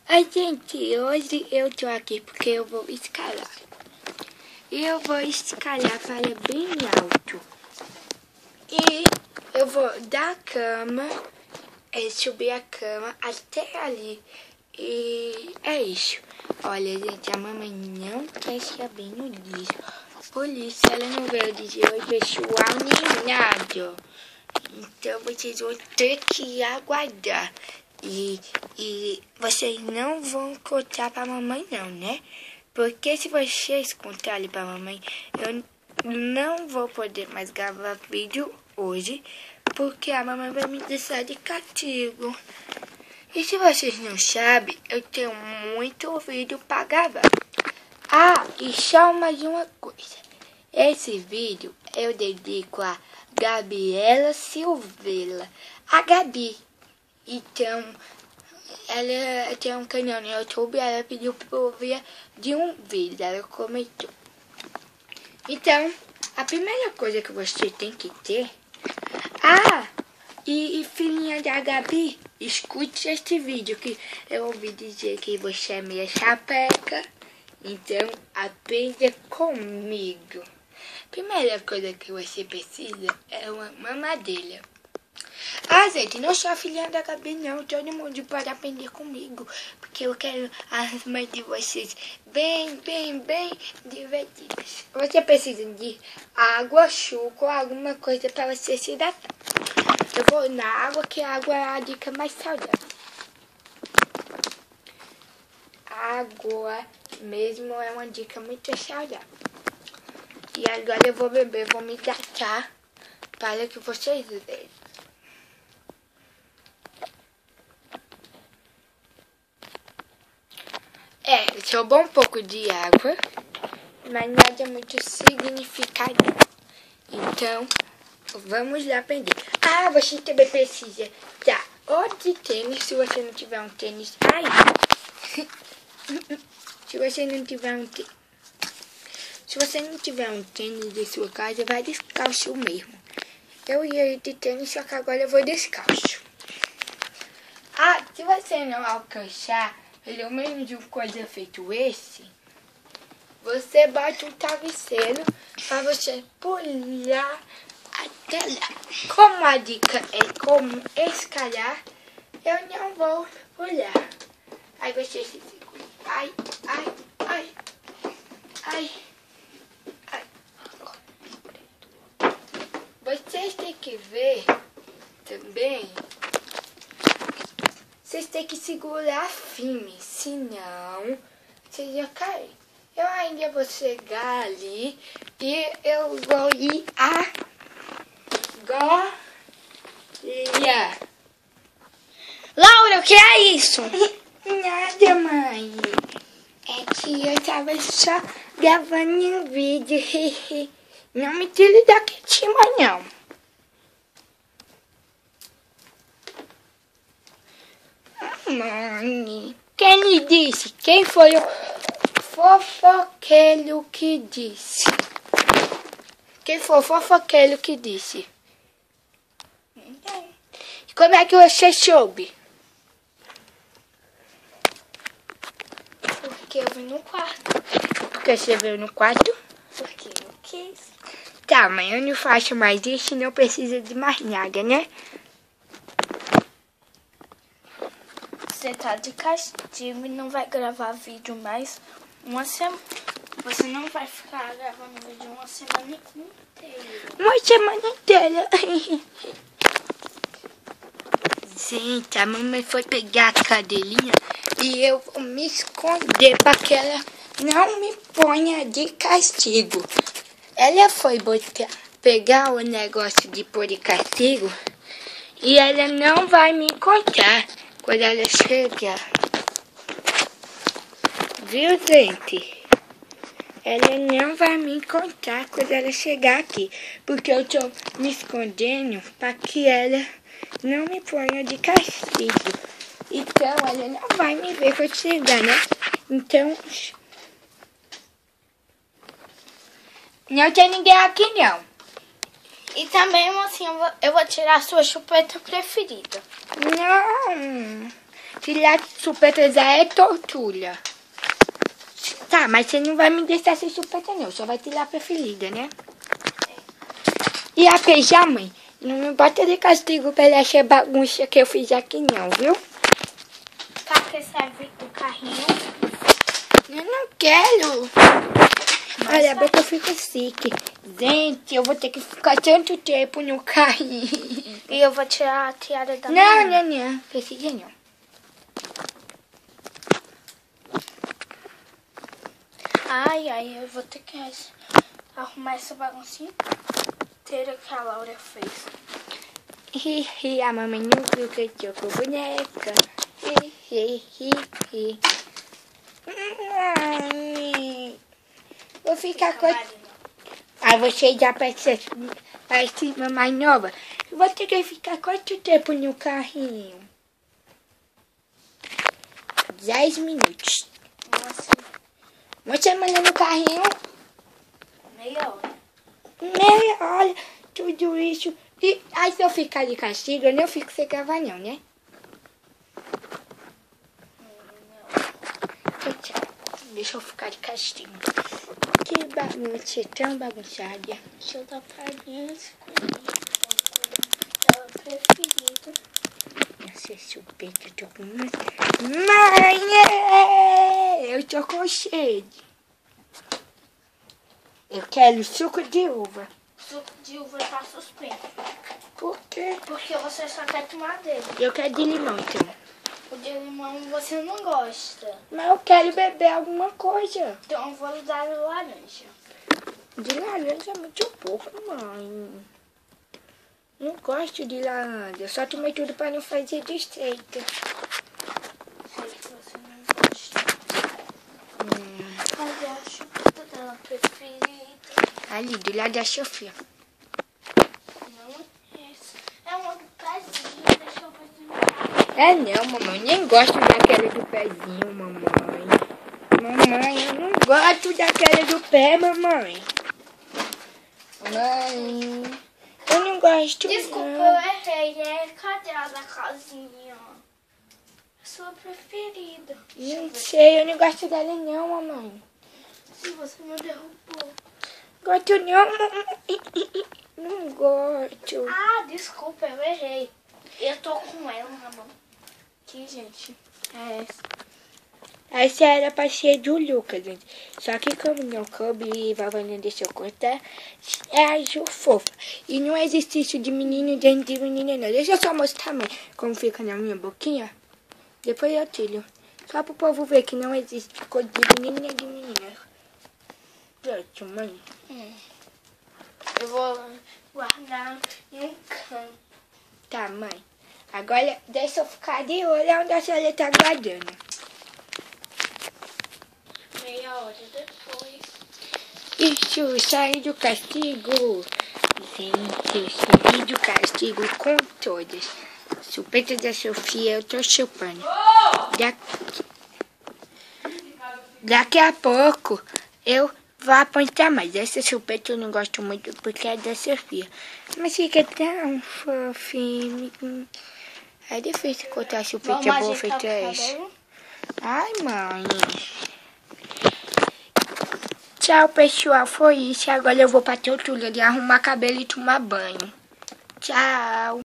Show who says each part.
Speaker 1: Oi, gente, hoje eu tô aqui porque eu vou escalar. E eu vou escalar para bem alto. E eu vou da cama, subir a cama até ali. E é isso. Olha, gente, a mamãe não quer sabendo disso. Por isso ela não veio dizer oi, pessoal, nem nada. Então vocês vão ter que aguardar. E vocês não vão contar pra mamãe não, né? Porque se vocês contarem pra mamãe, eu não vou poder mais gravar vídeo hoje, porque a mamãe vai me deixar de castigo. E se vocês não sabem, eu tenho muito vídeo pra gravar. Ah, e só mais uma coisa. Esse vídeo eu dedico a Gabriela Silveira, a Gabi. Então, ela tem um canal no YouTube, ela pediu pra eu ver de um vídeo, ela comentou. Então, a primeira coisa que você tem que ter... Ah, e filhinha da Gabi, escute este vídeo que eu ouvi dizer que você é meia chapeca. Então, aprenda comigo. Primeira coisa que você precisa é uma mamadeira. Ah, gente, não sou a filhinha da Gabi, não. Todo mundo pode aprender comigo. Porque eu quero as mães de vocês bem divertidas. Você precisa de água, suco ou alguma coisa para você se hidratar. Eu vou na água, que a água é a dica mais saudável. Água mesmo é uma dica muito saudável. E agora eu vou beber, vou me hidratar para que vocês vejam. Sobrou um pouco de água, mas nada muito significativo. Então, vamos lá aprender. Ah, você também precisa ou de tênis, se você não tiver um tênis. Ai! Se você não tiver um tênis. Se você não tiver um tênis de sua casa, vai descalço mesmo. Eu ia ir de tênis, só que agora eu vou descalço. Ah, se você não alcançar pelo menos uma coisa feito esse, você bate um travesseiro para você pular até lá. Como a dica é como escalar, eu não vou pular. Aí você se segura. Ai. Vocês têm que ver também. Vocês têm que segurar firme, senão vocês vão cair. Eu ainda vou chegar ali e eu vou ir agora. Laura, o que é isso? Nada, mãe. É que eu tava só gravando um vídeo. Não me tire daqui de cima, não. Mãe, quem lhe disse? Quem foi o fofoqueiro que disse? Quem foi o fofoqueiro que disse? Como é que você soube? Porque eu vim no quarto. Porque você veio no quarto? Porque eu quis. Tá, mas eu não faço mais isso e não precisa de mais nada, né?
Speaker 2: Você tá de castigo e não vai gravar vídeo mais uma semana. Você não vai ficar gravando vídeo uma semana inteira.
Speaker 1: Uma semana inteira. Gente, a mamãe foi pegar a cadeirinha e eu vou me esconder para que ela não me ponha de castigo. Ela foi pegar o negócio de pôr de castigo e ela não vai me contar quando ela chegar. Viu, gente? Ela não vai me contar quando ela chegar aqui, porque eu tô me escondendo para que ela não me ponha de castigo. Então, ela não vai me ver quando chegar, né? Então, não tem ninguém aqui, não.
Speaker 2: E também, mocinha, eu vou tirar a sua chupeta preferida.
Speaker 1: Não. Tirar chupeta já é tortura. Tá, mas você não vai me deixar sem chupeta não. Só vai tirar a preferida, né? E a Peja, mãe, não me bota de castigo pra ele achar bagunça que eu fiz aqui não, viu?
Speaker 2: Tá, que serve o carrinho.
Speaker 1: Eu não quero. Olha, a boca fica sick. Gente, eu vou ter que ficar tanto tempo no carrinho.
Speaker 2: E eu vou tirar a tiara da minha.
Speaker 1: Não. Precisa não.
Speaker 2: Ai, eu vou ter que arrumar essa baguncinha inteira que a Laura fez.
Speaker 1: A mamãe não viu que eu tô com boneca. Vou ficar com... Ah, você já parece mamãe nova. Vou ter que ficar quanto tempo no carrinho? 10 minutos. Uma semana no carrinho?
Speaker 2: Meia hora.
Speaker 1: Meia hora. Tudo isso. E aí se eu ficar de castigo, eu não fico sem gravar não, né? Tchau. Deixa eu ficar de castigo. Que bagunça, tão bagunçada.
Speaker 2: Deixa eu dar pra minha escolha. Ela preferida.
Speaker 1: Nossa, chupeta, eu tô com muita... Mãe! Eu tô com sede. Eu quero suco de uva.
Speaker 2: Suco de uva tá suspenso.
Speaker 1: Por quê?
Speaker 2: Porque você só quer tomar dele.
Speaker 1: Eu quero de limão, então.
Speaker 2: O de limão você não gosta.
Speaker 1: Mas eu quero beber alguma coisa.
Speaker 2: Então eu vou lhe dar laranja.
Speaker 1: De laranja é muito pouco, mãe. Não gosto de laranja. Só tomei tudo pra não fazer receita.
Speaker 2: Sei que você não gosta. Mas é a chupeta dela preferida.
Speaker 1: Ali, do lado da Sofia.
Speaker 2: Não é essa. É uma do pezinho. Deixa eu ver.
Speaker 1: É não, mamãe. Nem gosto daquela do pezinho, mamãe. Mamãe, eu não gosto daquela do pé, mamãe. Mãe, eu não gosto.
Speaker 2: Desculpa,
Speaker 1: não.
Speaker 2: eu errei. Cadê a da casinha? Sua preferida.
Speaker 1: Não sei, eu não gosto dela não, mamãe.
Speaker 2: Se você me derrubou.
Speaker 1: Gosto não, mamãe. Não gosto.
Speaker 2: Ah, desculpa, eu errei. Eu tô com ela na mão. Aqui, gente. É essa.
Speaker 1: Essa era pra ser do Lucas, gente. Só que como não coube e a vovó não deixou cortar, é a Ju fofa. E não existe isso de menino dentro de menina, não. Deixa eu só mostrar, mãe, como fica na minha boquinha. Depois eu tiro. Só pro povo ver que não existe coisa de menino nem de menina. Pronto, mãe.
Speaker 2: Eu vou guardar em um canto.
Speaker 1: Tá, mãe. Agora deixa eu ficar de olho onde a senhora tá guardando.
Speaker 2: Meia hora depois.
Speaker 1: Isso, saí do castigo. Gente, eu saí do castigo com todas. Chupeta da Sofia, eu tô chupando. Daqui a pouco eu vou apontar mais. Essa chupeta eu não gosto muito porque é da Sofia. Mas fica tão fofinho. É difícil cortar a chupeta boa feita essa. Ai, mãe. Tchau, pessoal. Foi isso. Agora eu vou pra tortura de arrumar cabelo e tomar banho. Tchau.